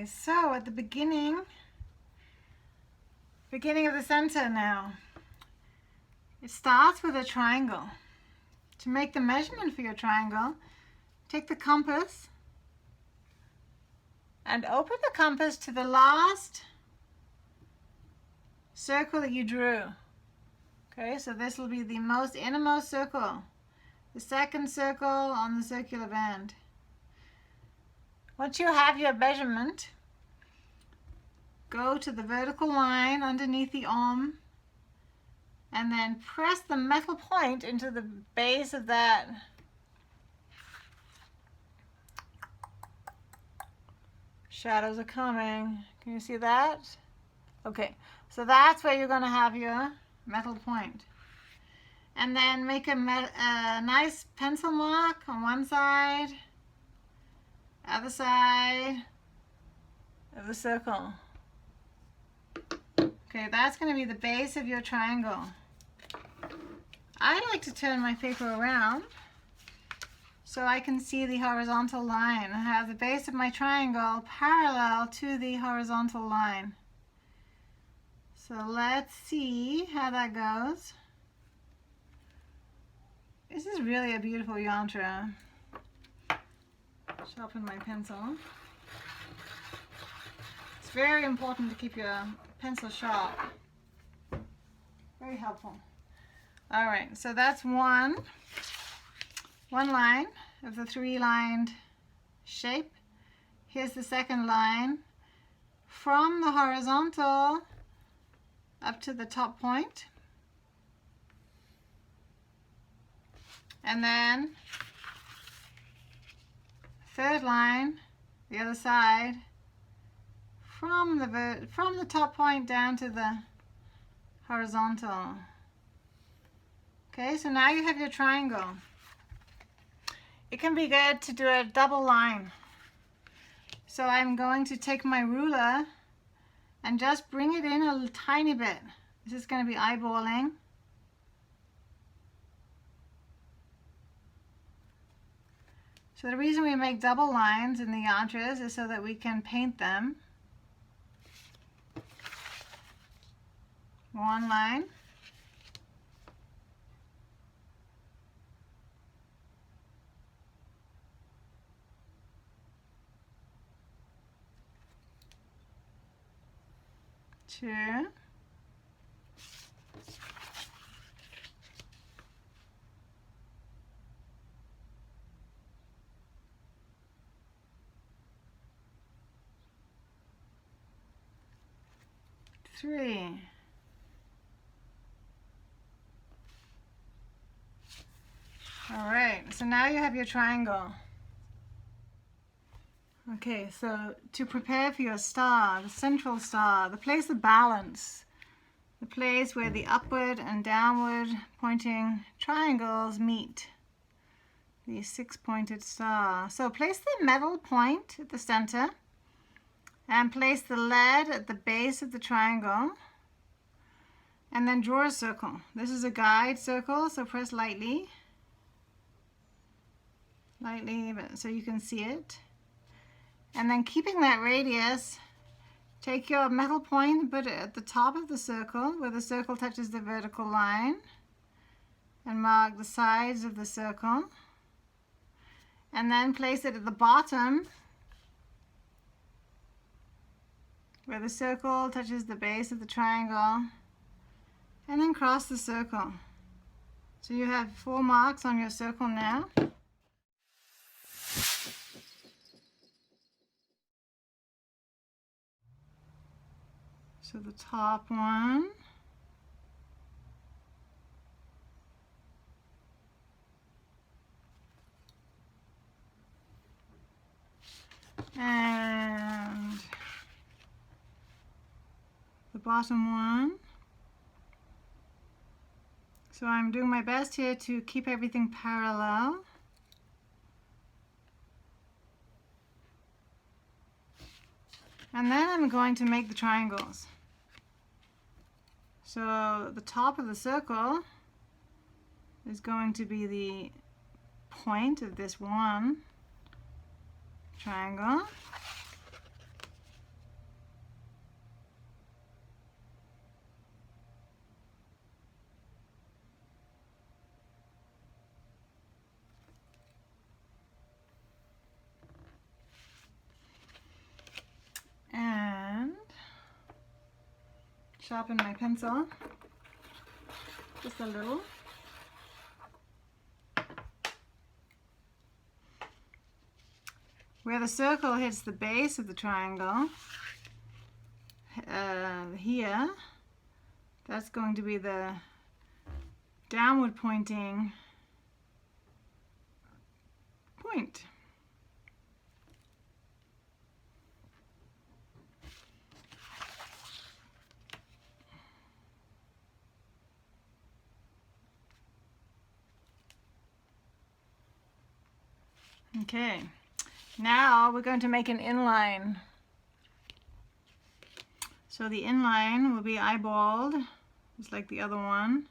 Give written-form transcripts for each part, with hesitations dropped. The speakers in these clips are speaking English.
so at the beginning of the center now, it starts with a triangle. To make the measurement for your triangle, take the compass and open the compass to the last circle that you drew. Okay, so this will be the most innermost circle, the second circle on the circular band. Once you have your measurement, go to the vertical line underneath the arm and then press the metal point into the base of that. Shadows are coming. Can you see that? Okay, so that's where you're going to have your metal point. And then make a nice pencil mark on one side, other side of the circle. Okay, that's going to be the base of your triangle. I like to turn my paper around so I can see the horizontal line. I have the base of my triangle parallel to the horizontal line. So let's see how that goes. This is really a beautiful yantra. Sharpen my pencil. It's very important to keep your pencil sharp. Very helpful. All right, so that's one line of the three-lined shape. Here's the second line from the horizontal up to the top point. And then third line, the other side, from the top point down to the horizontal. Okay, so now you have your triangle. It can be good to do a double line. So I'm going to take my ruler and just bring it in a tiny bit. This is going to be eyeballing. So the reason we make double lines in the yantras is so that we can paint them. One line. Two. 3. All right, so now you have your triangle. Okay, so to prepare for your star, the central star, the place of balance, the place where the upward and downward pointing triangles meet, the 6-pointed star. So place the metal point at the center and place the lead at the base of the triangle, and then draw a circle. This is a guide circle, so press lightly, so you can see it. And then keeping that radius, take your metal point and put it at the top of the circle where the circle touches the vertical line, and mark the sides of the circle. And then place it at the bottom where the circle touches the base of the triangle, and then cross the circle. So you have 4 marks on your circle now. So the top one, and the bottom one. So I'm doing my best here to keep everything parallel. And then I'm going to make the triangles. So the top of the circle is going to be the point of this one triangle. sharpen my pencil just a little. Where the circle hits the base of the triangle, here, that's going to be the downward pointing point. Okay, now we're going to make an inline. So the inline will be eyeballed, just like the other one.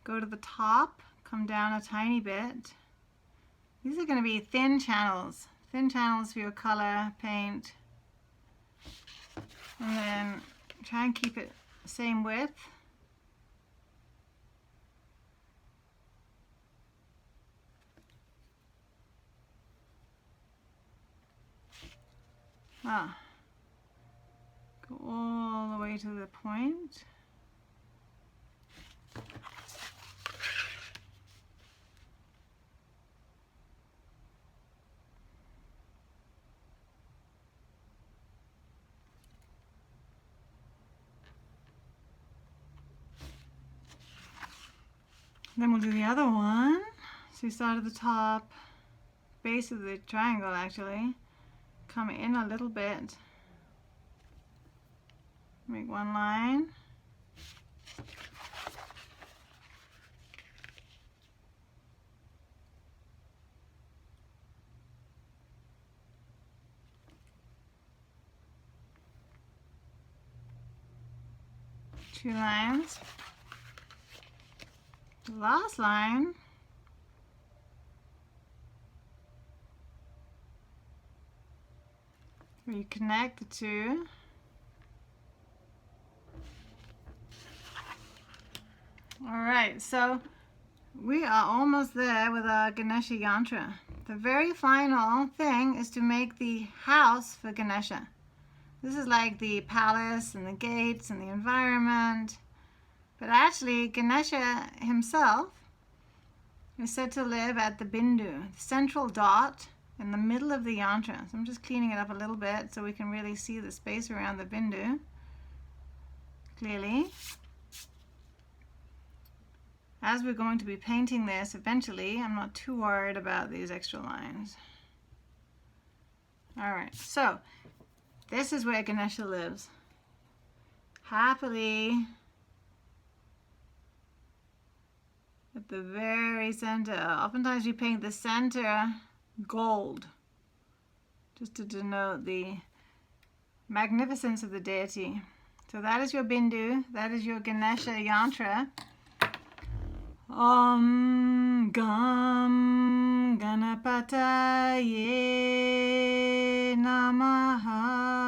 Go to the top, come down a tiny bit. These are going to be thin channels for your color paint. And then try and keep it the same width. Go all the way to the point. Then we'll do the other one. So you start at the top, base of the triangle actually. Come in a little bit. Make one line. Two lines. The last line, where you connect the two. Alright, so we are almost there with our Ganesha Yantra. The very final thing is to make the house for Ganesha. This is like the palace and the gates and the environment. But actually, Ganesha himself is said to live at the Bindu, the central dot in the middle of the yantra. So I'm just cleaning it up a little bit so we can really see the space around the Bindu clearly. As we're going to be painting this eventually, I'm not too worried about these extra lines. Alright, so this is where Ganesha lives. Happily at the very center. Oftentimes we paint the center gold just to denote the magnificence of the deity. So that is your Bindu, that is your Ganesha Yantra. Om Gam Ganapataye Namaha.